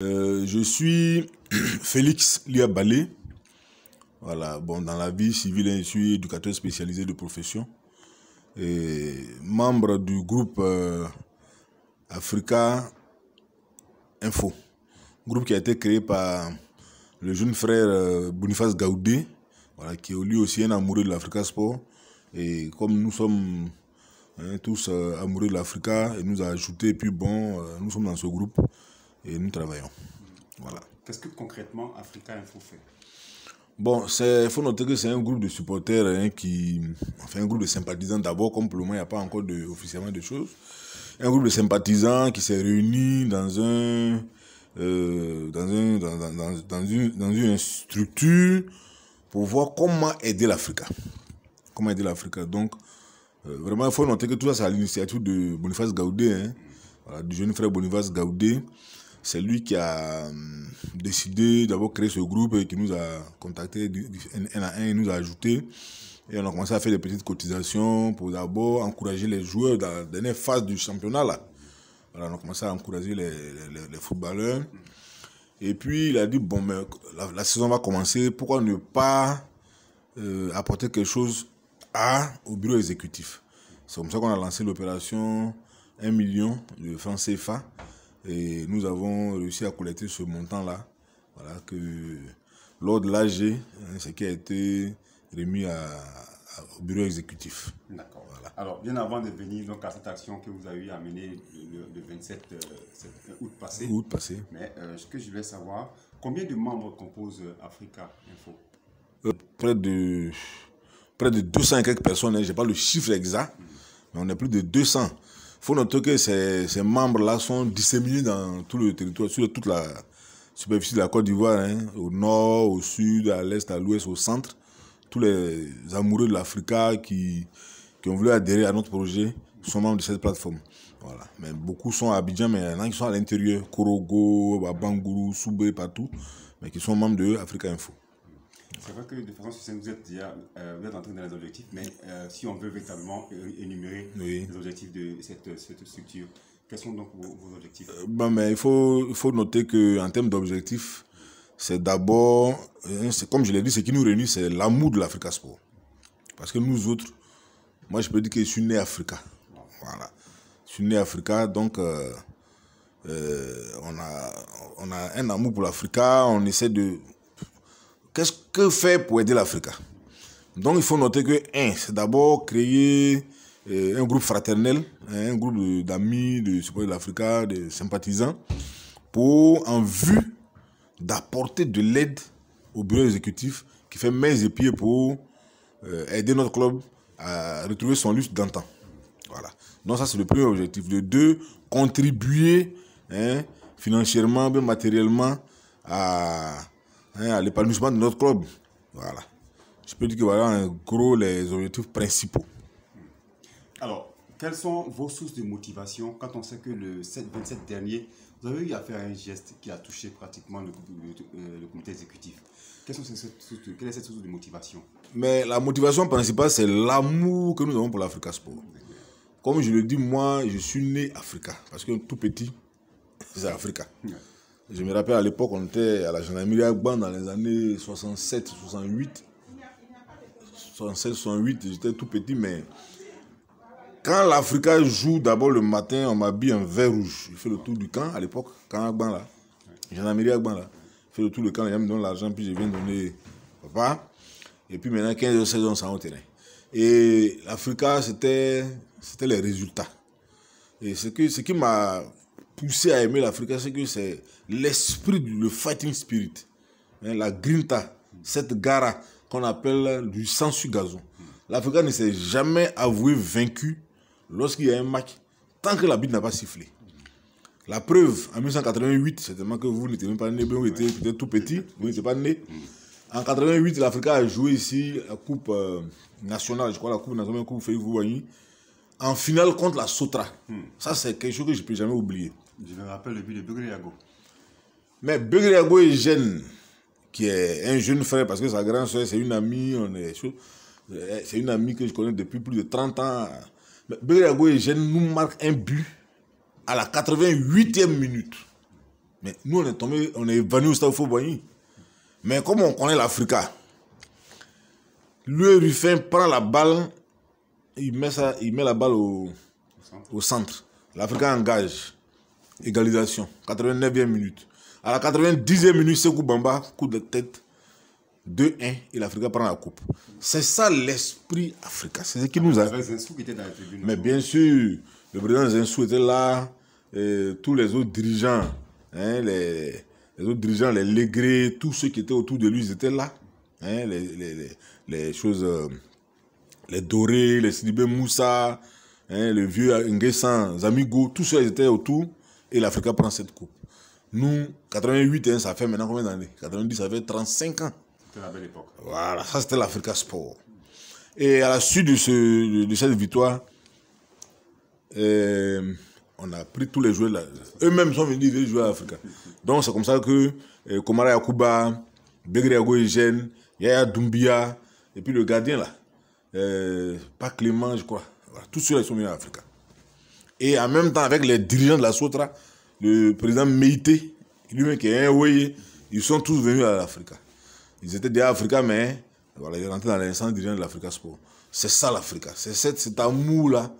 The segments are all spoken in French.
Je suis Félix Liabalé. Voilà, bon, dans la vie civile, je suis éducateur spécialisé de profession et membre du groupe Africa Info. Groupe qui a été créé par le jeune frère Boniface Gaoudé, voilà, qui est lui aussi un amoureux de l'Africa Sport. Et comme nous sommes tous amoureux de l'Africa, il nous a ajouté, et puis bon, nous sommes dans ce groupe et nous travaillons. Voilà. Qu'est-ce que concrètement Africa Info fait? Bon, il faut noter que c'est un groupe de supporters, enfin un groupe de sympathisants d'abord, comme pour le moment il n'y a pas encore officiellement de choses. Un groupe de sympathisants qui s'est réuni dans une structure pour voir comment aider l'Africa. Comment aider l'Africa. Donc, vraiment, il faut noter que tout ça, c'est à l'initiative de Boniface Gaoudé, voilà, du jeune frère Boniface Gaoudé. C'est lui qui a décidé d'avoir créé ce groupe et qui nous a contactés un à un, il nous a ajouté. Et on a commencé à faire des petites cotisations pour d'abord encourager les joueurs dans la dernière phase du championnat. Là. Voilà, on a commencé à encourager les footballeurs. Et puis il a dit, bon, mais la saison va commencer, pourquoi ne pas apporter quelque chose au bureau exécutif. C'est comme ça qu'on a lancé l'opération 1 million de francs CFA. Et nous avons réussi à collecter ce montant-là, voilà, que lors de l'AG, ce qui a été remis au bureau exécutif. D'accord. Voilà. Alors, bien avant de venir donc, à cette action que vous avez à mener le 27 août passé, mais ce que je voulais savoir, combien de membres composent Africa Info? Près de 200 et quelques personnes, je n'ai pas le chiffre exact, mais on est plus de 200. Il faut noter que ces membres-là sont disséminés dans tout le territoire, sur toute la superficie de la Côte d'Ivoire, au nord, au sud, à l'est, à l'ouest, au centre. Tous les amoureux de l'Africa qui ont voulu adhérer à notre projet sont membres de cette plateforme. Voilà. Mais beaucoup sont à Abidjan, mais il y en a qui sont à l'intérieur, Korogo, à Bangourou, Soubé, partout, mais qui sont membres de Africa Info. C'est vrai que de façon succincte, vous êtes entré dans les objectifs, mais si on veut véritablement énumérer les objectifs de cette structure, quels sont donc vos objectifs? Mais il faut noter qu'en termes d'objectifs, c'est d'abord, comme je l'ai dit, ce qui nous réunit, c'est l'amour de l'Africa Sport. Parce que nous autres, moi je peux dire que je suis né Africa. Voilà. Je suis né Africa, donc on a un amour pour l'Africa, on essaie de... Qu'est-ce que faire pour aider l'Africa? Donc il faut noter que, c'est d'abord créer un groupe fraternel, un groupe d'amis, de supporters de l'Africa, de sympathisants, en vue d'apporter de l'aide au bureau exécutif qui fait mains et pieds pour aider notre club à retrouver son lustre d'antan. Voilà. Donc ça c'est le premier objectif. Le deux, contribuer financièrement, bien matériellement à l'épanouissement de notre club. Voilà. Je peux dire que voilà en gros les objectifs principaux. Alors, quelles sont vos sources de motivation quand on sait que le 27 dernier, vous avez eu à faire un geste qui a touché pratiquement le comité exécutif? Quelle est cette source de motivation? Mais la motivation principale, c'est l'amour que nous avons pour l'Africa Sport. Comme je le dis, moi, je suis né Africa. Parce que tout petit, c'est Africa. Je me rappelle à l'époque, on était à la gendarmerie Agban dans les années 67, 68. 67, 68, j'étais tout petit, mais quand l'Africa joue d'abord le matin, on m'habille en vert rouge. Je fais le tour du camp à l'époque, quand Agban là. Gendarmerie Agban là. Je fais le tour du camp, les gens me donnent l'argent, puis je viens donner papa. Et puis maintenant, 15h, 16h, on s'en va au terrain. Et l'Africa, c'était les résultats. Et ce qui m'a poussé à aimer l'Africa, c'est que c'est l'esprit, le fighting spirit, la grinta, cette gara qu'on appelle du sang sur gazon. L'Africa ne s'est jamais avoué vaincu lorsqu'il y a un match, tant que l'arbitre n'a pas sifflé. La preuve, en 1988, c'est tellement que vous n'étiez même pas né, vous étiez peut-être tout petit, vous n'étiez pas né. En 88, l'Africa a joué ici la Coupe nationale, je crois la Coupe nationale, Coupe Février, en finale contre la Sotra. Ça, c'est quelque chose que je ne peux jamais oublier. Je me rappelle le but de Begriago. Mais Begriago est jeune, qui est un jeune frère, parce que sa grande soeur, c'est une amie, c'est une amie que je connais depuis plus de 30 ans. Begriago est jeune, nous marque un but à la 88e minute. Mais nous, on est venu au Stade Fauboigny. Mais comme on connaît l'Africa, lui, Ruffin prend la balle, il met la balle au centre. L'Africa engage. Égalisation. 89e minute. À la 90e minute, Sekou Bamba, coup de tête. 2-1 et l'Africa prend la coupe. C'est ça l'esprit africain. C'est ce qui nous a. Avec Zinsou qui était dans la tribune. Mais bien sûr, le président Zinsou était là, et tous les autres dirigeants, hein, les autres dirigeants, les Légrés, tous ceux qui étaient autour de lui, ils étaient là. Hein, les choses, les Dorés, les Sidibé Moussa, hein, le vieux Nguessan, Zamigo, tous ceux qui étaient autour et l'Africa prend cette coupe. Nous, 88, hein, ça fait maintenant combien d'années? 90, ça fait 35 ans. C'était la belle époque. Voilà, ça c'était l'Africa Sport. Et à la suite de cette victoire, on a pris tous les joueurs là. Eux-mêmes sont venus jouer à l'Africa. Donc c'est comme ça que Komara Yakuba, Begri Yago Eugène, Yaya Doumbia, et puis le gardien là, pas Clément, je crois. Voilà, tous ceux-là sont venus à l'Africa. Et en même temps, avec les dirigeants de la Sotra, le président Meïté, lui-même qui est un Ouye, ils sont tous venus à l'Africa. Ils étaient déjà africains, mais voilà, ils rentraient dans l'instance dirigeant de l'Africa Sport. C'est ça l'Africa. C'est cet amour-là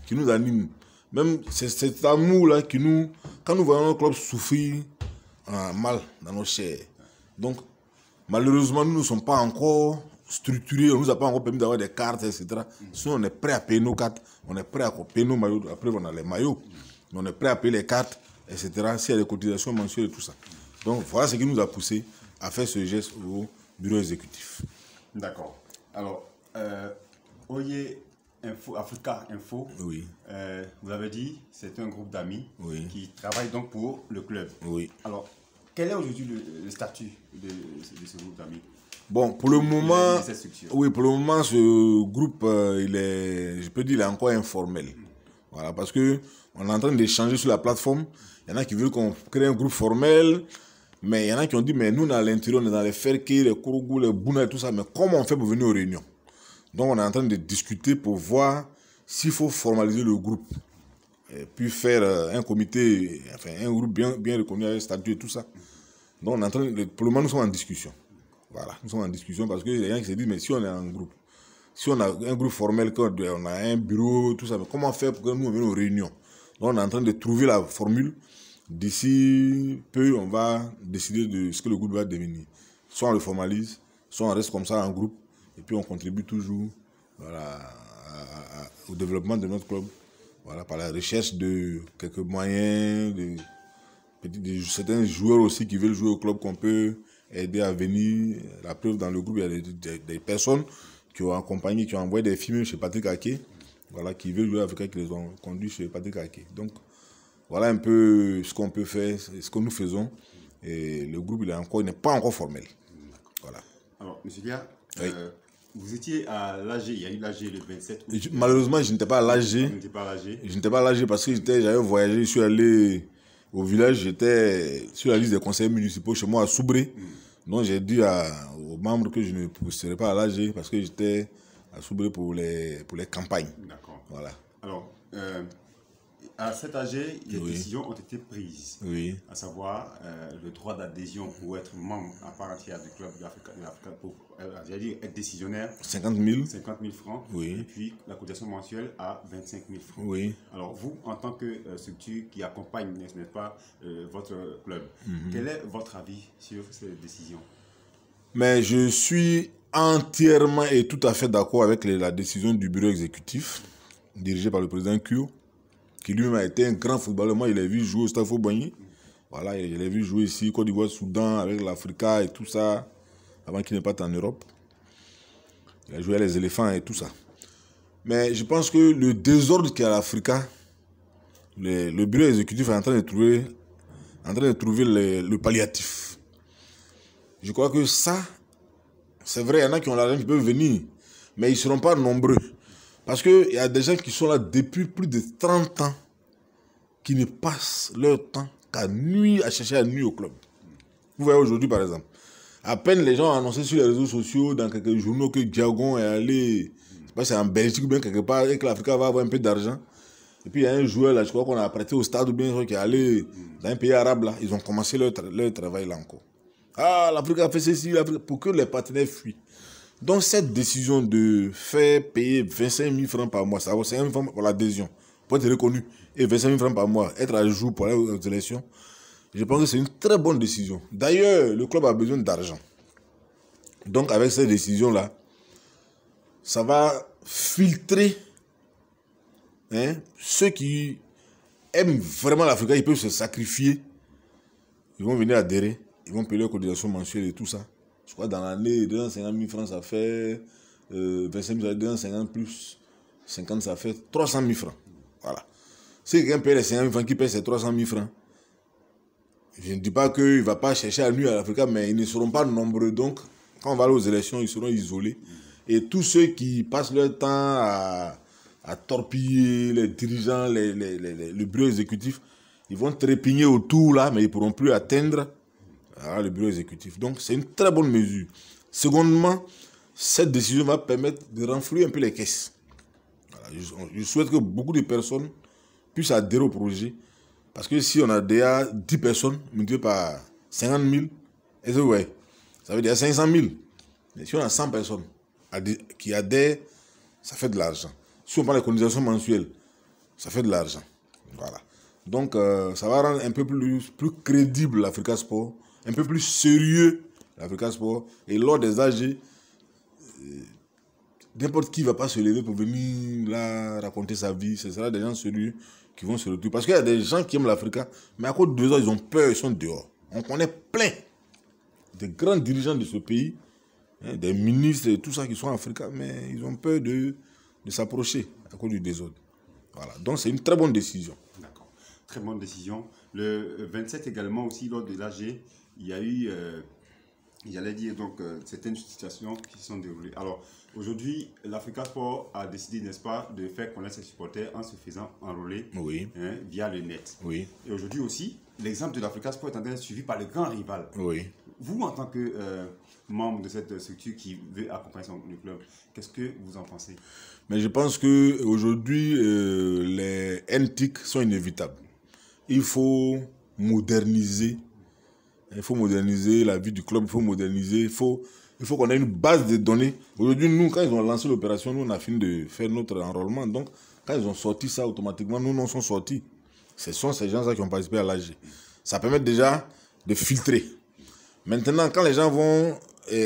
qui nous anime. Même c'est cet amour-là qui nous... Quand nous voyons notre club souffrir, on a mal dans nos chairs. Donc, malheureusement, nous ne sommes pas encore structurés. On ne nous a pas encore permis d'avoir des cartes, etc. Sinon, on est prêt à payer nos cartes. On est prêt à payer nos maillots. Après, on a les maillots. On est prêt à payer les cartes, etc. S'il y a des cotisations mensuelles et tout ça. Donc, voilà ce qui nous a poussé à faire ce geste au bureau exécutif. D'accord. Alors, Oye Info, Africa Info, oui. Vous avez dit, c'est un groupe d'amis qui travaille donc pour le club. Oui. Alors, quel est aujourd'hui le statut de ce groupe d'amis? Bon, pour le moment, oui, pour le moment, ce groupe, je peux dire, il est encore informel. Voilà, parce que on est en train d'échanger sur la plateforme. Il y en a qui veulent qu'on crée un groupe formel. Mais il y en a qui ont dit, mais nous, à l'intérieur, on est dans les Ferké, les Kourougou, les Bouna et tout ça. Mais comment on fait pour venir aux réunions? Donc, on est en train de discuter pour voir s'il faut formaliser le groupe. Et puis faire un comité, enfin, un groupe bien reconnu avec statut et tout ça. Donc, on est en train pour le moment, nous sommes en discussion. Voilà, nous sommes en discussion parce qu'il y a des gens qui se disent, mais si on est en groupe, si on a un groupe formel, on a un bureau, tout ça, mais comment faire pour que nous, on vienne aux réunions? Donc, on est en train de trouver la formule. D'ici peu, on va décider de ce que le groupe va devenir. Soit on le formalise, soit on reste comme ça en groupe, et puis on contribue toujours, voilà, au développement de notre club, voilà, par la recherche de quelques moyens, de certains joueurs aussi qui veulent jouer au club qu'on peut aider à venir. La preuve, dans le groupe, il y a des personnes qui ont accompagné, qui ont envoyé des films chez Patrick Aké, voilà, qui veulent jouer avec eux, qui les ont conduits chez Patrick Aké. Donc, voilà un peu ce qu'on peut faire, ce que nous faisons. Et le groupe, il n'est pas encore formel. Voilà. Alors, M. Dia, oui. Vous étiez à l'AG, il y a eu l'AG le 27 août. Malheureusement, je n'étais pas à l'AG. Je n'étais pas à l'AG parce que j'avais voyagé, je suis allé au village, j'étais sur la liste des conseillers municipaux chez moi à Soubré. Donc j'ai dit aux membres que je ne serais pas à l'AG parce que j'étais à Soubré pour les campagnes. D'accord. Voilà. Alors, à cet AG, des décisions ont été prises, à savoir le droit d'adhésion pour être membre à part entière du club de l'Africa, pour être décisionnaire, 50 000 francs, et puis la cotisation mensuelle à 25 000 francs. Alors vous, en tant que structure qui accompagne, n'est-ce pas, votre club, quel est votre avis sur ces décisions? Mais je suis entièrement et tout à fait d'accord avec la décision du bureau exécutif, dirigé par le président Kyo, qui lui-même a été un grand footballeur. Moi, il a vu jouer au Stade Fauboigny. Voilà, il a vu jouer ici, Côte d'Ivoire, Soudan, avec l'Africa et tout ça, avant qu'il ne parte en Europe. Il a joué à les éléphants et tout ça. Mais je pense que le désordre qu'il y a à l'Africa, le bureau exécutif est en train de trouver le palliatif. Je crois que ça, c'est vrai, il y en a qui ont l'argent qui peuvent venir, mais ils ne seront pas nombreux. Parce qu'il y a des gens qui sont là depuis plus de 30 ans, qui ne passent leur temps qu'à nuire, à chercher à nuire au club. Vous voyez aujourd'hui, par exemple, à peine les gens ont annoncé sur les réseaux sociaux, dans quelques journaux, que Diagon est allé, je sais pas si c'est en Belgique ou bien quelque part, et que l'Afrique va avoir un peu d'argent. Et puis il y a un joueur là, je crois qu'on a prêté au stade ou bien qui est allé dans un pays arabe là. Ils ont commencé leur travail là encore. Ah, l'Afrique a fait ceci, pour que les partenaires fuient. Donc cette décision de faire payer 25 000 francs par mois, ça vaut 5 000 francs pour l'adhésion, pour être reconnu, et 25 000 francs par mois, être à jour pour aller aux élections, je pense que c'est une très bonne décision. D'ailleurs, le club a besoin d'argent. Donc avec cette décision-là, ça va filtrer ceux qui aiment vraiment l'Afrique, ils peuvent se sacrifier, ils vont venir adhérer, ils vont payer leurs cotisations mensuelles et tout ça. Je crois que dans l'année, 250 000 francs, ça fait 25 000, 250 plus 50, ça fait 300 000 francs. Voilà. Si quelqu'un paye les 50 000 francs, qui paye ces 300 000 francs, je ne dis pas qu'il ne va pas chercher à nuire à l'Afrique, mais ils ne seront pas nombreux. Donc, quand on va aller aux élections, ils seront isolés. Et tous ceux qui passent leur temps à torpiller les dirigeants, le bureau exécutif, ils vont trépigner autour là, mais ils ne pourront plus atteindre le bureau exécutif. Donc, c'est une très bonne mesure. Secondement, cette décision va permettre de renflouer un peu les caisses. Voilà, je souhaite que beaucoup de personnes puissent adhérer au projet. Parce que si on a déjà 10 personnes multipliées par 50 000, ouais, ça veut dire 500 000. Mais si on a 100 personnes qui adhèrent, ça fait de l'argent. Si on prend les cotisations mensuelles, ça fait de l'argent. Voilà. Donc, ça va rendre un peu plus crédible l'Africa Sport, un peu plus sérieux l'Africa Sport. Et lors des AG, n'importe qui ne va pas se lever pour venir là raconter sa vie. Ce sera des gens sérieux qui vont se retrouver. Parce qu'il y a des gens qui aiment l'Africa, mais à cause de ça, ils ont peur, ils sont dehors. On connaît plein de grands dirigeants de ce pays, des ministres et tout ça qui sont africains, mais ils ont peur de s'approcher à cause du désordre. Voilà. Donc c'est une très bonne décision. D'accord. Très bonne décision. Le 27 également aussi, lors de l'AG, il y a eu, j'allais dire, donc, certaines situations qui se sont déroulées. Alors, aujourd'hui, l'Africa Sport a décidé, n'est-ce pas, de faire connaître ses supporters en se faisant enrôler via le net. Oui. Et aujourd'hui aussi, l'exemple de l'Africa Sport est en train d'être suivi par le grand rival. Oui. Vous, en tant que membre de cette structure qui veut accompagner le club, qu'est-ce que vous en pensez? Mais je pense qu'aujourd'hui, les NTIC sont inévitables. Il faut moderniser. Il faut moderniser la vie du club, il faut moderniser, il faut qu'on ait une base de données. Aujourd'hui, nous, quand ils ont lancé l'opération, nous, on a fini de faire notre enrôlement. Donc, quand ils ont sorti ça, automatiquement, nous en sommes sortis. Ce sont ces gens-là qui ont participé à l'AG. Ça permet déjà de filtrer. Maintenant, quand les gens vont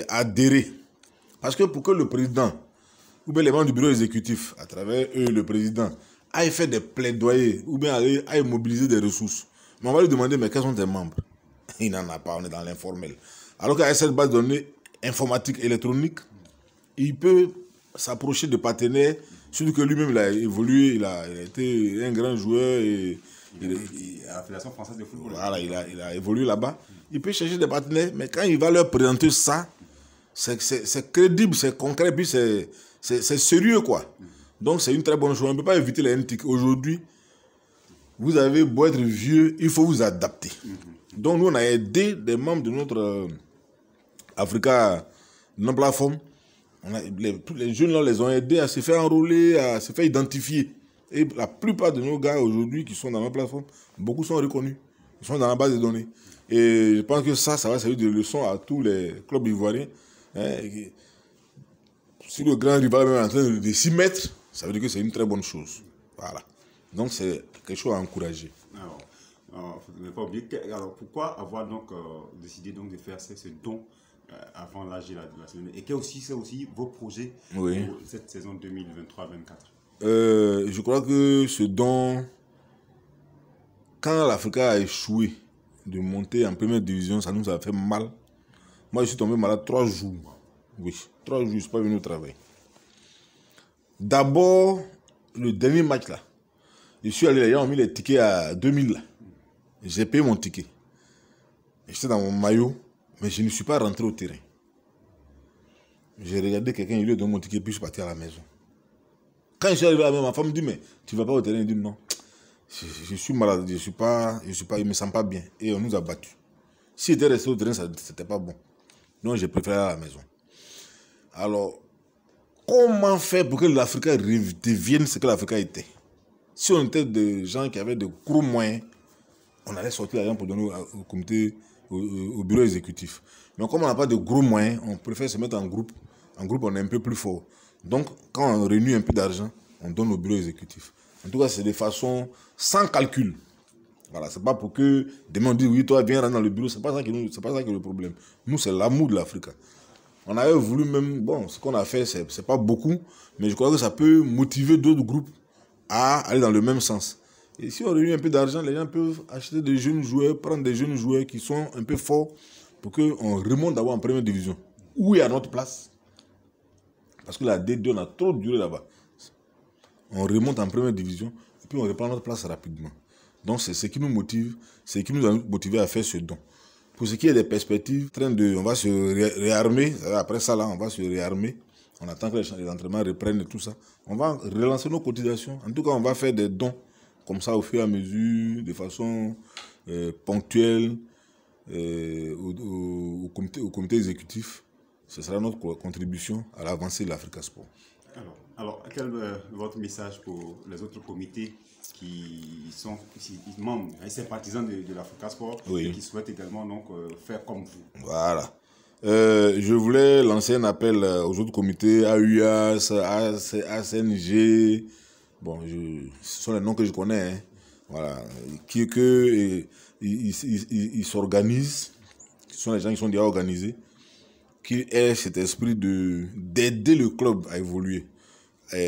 adhérer, parce que pour que le président, ou bien les membres du bureau exécutif, à travers eux, le président, aillent faire des plaidoyers, ou bien aillent mobiliser des ressources, mais on va lui demander, mais quels sont tes membres? Il n'en a pas, on est dans l'informel. Alors qu'avec cette base de données informatique électronique, il peut s'approcher de partenaires, surtout que lui-même il a évolué, il a été un grand joueur et à la Fédération française de football. Voilà, il a évolué là-bas. Il peut chercher des partenaires, mais quand il va leur présenter ça, c'est crédible, c'est concret, puis c'est sérieux, quoi. Donc c'est une très bonne chose. On ne peut pas éviter les NTIC. Aujourd'hui, vous avez beau être vieux, il faut vous adapter. Donc nous, on a aidé des membres de notre Africa non-plateforme. Tous les jeunes là, les ont aidés à se faire enrôler, à se faire identifier. Et la plupart de nos gars aujourd'hui qui sont dans la plateforme, beaucoup sont reconnus. Ils sont dans la base de données. Et je pense que ça va servir de leçon à tous les clubs ivoiriens. Si le grand rival est en train de s'y mettre, ça veut dire que c'est une très bonne chose. Voilà. Donc c'est quelque chose à encourager. Alors, il ne faut pas oublier. Alors, pourquoi avoir donc décidé donc de faire ce don avant l'AG de la semaine? Et quels c'est aussi vos projets pour cette saison 2023-2024? Je crois que ce don, quand l'Africa a échoué de monter en première division, ça nous a fait mal. Moi, je suis tombé malade 3 jours. Oui, 3 jours, je ne suis pas venu au travail. D'abord, le dernier match là, je suis allé, les gens ont mis les tickets à 2000 là. J'ai payé mon ticket. J'étais dans mon maillot, mais je ne suis pas rentré au terrain. J'ai regardé quelqu'un, il lui a donné mon ticket, puis je suis parti à la maison. Quand je suis arrivé à la maison, ma femme me dit, mais tu ne vas pas au terrain? Il dit non. Je suis malade, je ne me sens pas bien. Et on nous a battus. Si j'étais resté au terrain, ce n'était pas bon. Donc j'ai préféré aller à la maison. Alors, comment faire pour que l'Afrique devienne ce que l'Afrique était? Si on était des gens qui avaient de gros moyens, on allait sortir l'argent pour donner au comité, au bureau exécutif. Mais comme on n'a pas de gros moyens, on préfère se mettre en groupe. En groupe, on est un peu plus fort. Donc, quand on réunit un peu d'argent, on donne au bureau exécutif. En tout cas, c'est de façon sans calcul. Voilà, c'est pas pour que demain on dise oui, toi, viens rentrer dans le bureau. C'est pas ça qui est le problème. Nous, c'est l'amour de l'Afrique. On avait voulu même, bon, ce qu'on a fait, c'est pas beaucoup, mais je crois que ça peut motiver d'autres groupes à aller dans le même sens. Et si on réunit un peu d'argent, les gens peuvent acheter des jeunes joueurs, prendre des jeunes joueurs qui sont un peu forts pour qu'on remonte d'abord en première division. Où est à notre place? Parce que la D2, on a trop duré là-bas. On remonte en première division et puis on reprend notre place rapidement. Donc c'est ce qui nous motive, c'est ce qui nous a motivé à faire ce don. Pour ce qui est des perspectives, on va se réarmer. Après ça, là, on va se réarmer. On attend que les entraînements reprennent et tout ça. On va relancer nos cotisations. En tout cas, on va faire des dons comme ça au fur et à mesure, de façon ponctuelle au comité exécutif. Ce sera notre contribution à l'avancée de l'Africa Sport. Alors, quel est votre message pour les autres comités qui sont membres et sympathisants de l'Africa Sport, oui, et qui souhaitent également donc, faire comme vous? Voilà. Je voulais lancer un appel aux autres comités, AUAS, ACNG, bon, ce sont les noms que je connais, hein. Voilà, ils s'organisent, ce sont les gens qui sont déjà organisés, qui aient cet esprit d'aider le club à évoluer.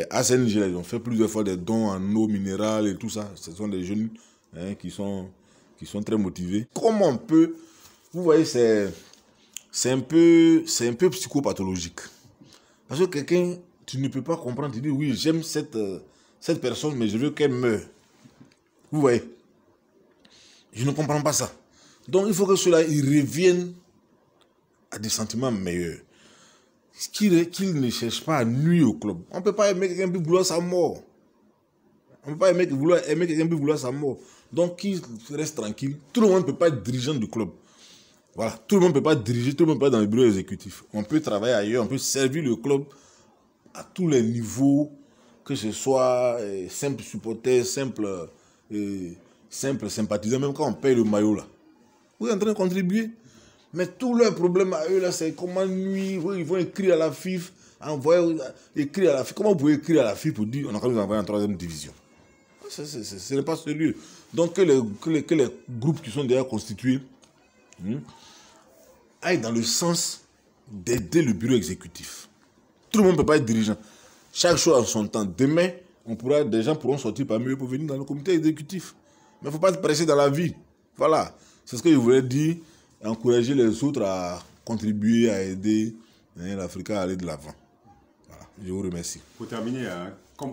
ACNG, ils ont fait plusieurs fois des dons en eau minérale et tout ça. Ce sont des jeunes, hein, qui sont très motivés. Comment on peut... Vous voyez, c'est un peu psychopathologique. Parce que quelqu'un, tu ne peux pas comprendre, tu dis oui, j'aime cette personne, mais je veux qu'elle meure. Vous voyez? Je ne comprends pas ça. Donc il faut que ceux-là, ils reviennent à des sentiments meilleurs. Qu'ils ne cherchent pas à nuire au club. On ne peut pas aimer quelqu'un puis vouloir sa mort. On ne peut pas aimer quelqu'un puis vouloir sa mort. Donc qu'ils restent tranquilles. Tout le monde ne peut pas être dirigeant du club. Voilà. Tout le monde ne peut pas diriger, tout le monde ne peut pas être dans le bureau exécutif. On peut travailler ailleurs, on peut servir le club à tous les niveaux, que ce soit simple supporter, simple sympathisant, même quand on paye le maillot là. Vous êtes en train de contribuer. Mais tout leur problème à eux, là, c'est comment nuire. Ils vont écrire à la FIF, écrire à la FIF. Comment vous pouvez écrire à la FIF pour dire on a quand même envoyé en 3e division? Ce n'est pas sérieux. Donc que les groupes qui sont déjà constitués aillent dans le sens d'aider le bureau exécutif. Tout le monde ne peut pas être dirigeant. Chaque chose en son temps. Demain, des gens pourront sortir parmi eux pour venir dans le comité exécutif. Mais il ne faut pas être pressé dans la vie. Voilà. C'est ce que je voulais dire. Encourager les autres à contribuer, à aider l'Afrique à aller de l'avant. Voilà, je vous remercie. Pour terminer,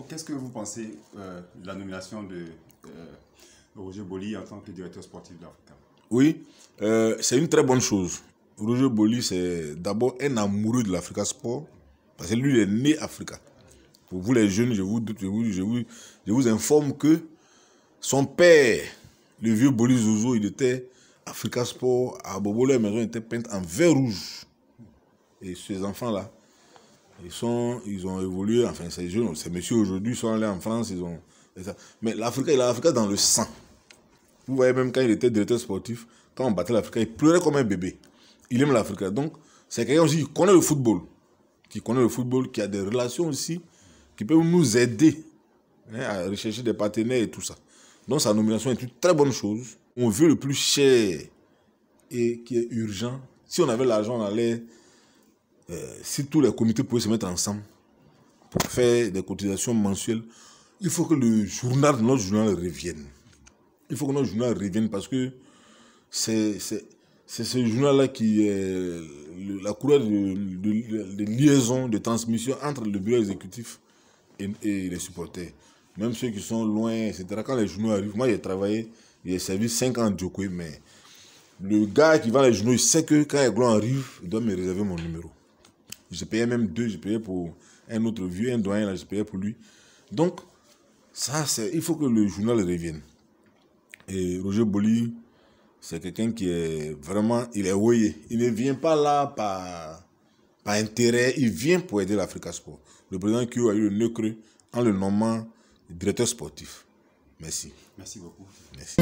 qu'est-ce que vous pensez de la nomination de Roger Boli en tant que directeur sportif de l'Africa? Oui, c'est une très bonne chose. Roger Boli, c'est d'abord un amoureux de l'Africa Sport, parce que lui, il est né Africa. Pour vous les jeunes, je vous informe que son père, le vieux Boli Zozo, il était Africa Sport, à Bobo, les maisons étaient peintes en vert rouge. Et ces enfants-là, ils ont évolué, enfin ces jeunes, ces messieurs aujourd'hui sont allés en France, mais l'Africa, il a l'Africa dans le sang. Vous voyez, même quand il était directeur sportif, quand on battait l'Africa, il pleurait comme un bébé. Il aime l'Africa. Donc, c'est quelqu'un aussi qui connaît le football, qui a des relations aussi, qui peut nous aider à rechercher des partenaires et tout ça. Donc, sa nomination est une très bonne chose. On veut le plus cher et qui est urgent. Si on avait l'argent, on allait... si tous les comités pouvaient se mettre ensemble pour faire des cotisations mensuelles, il faut que notre journal revienne. Il faut que notre journal revienne parce que c'est ce journal-là qui est la courroie de liaison, de transmission entre le bureau exécutif et les supporters. Même ceux qui sont loin, etc. Quand les journaux arrivent, moi j'ai travaillé, j'ai servi 5 ans à Djokwe, mais le gars qui vend les journaux, il sait que quand Aiglon arrive, il doit me réserver mon numéro. J'ai payé même 2, j'ai payé pour un autre vieux, un doyen, là, j'ai payé pour lui. Donc, ça, il faut que le journal revienne. Et Roger Boli, c'est quelqu'un qui est vraiment, il est voyé. Il ne vient pas là par intérêt, il vient pour aider l'Africa Sport. Le président Kyo a eu le nœud creux en le nommant directeur sportif. Merci. Merci beaucoup. Merci.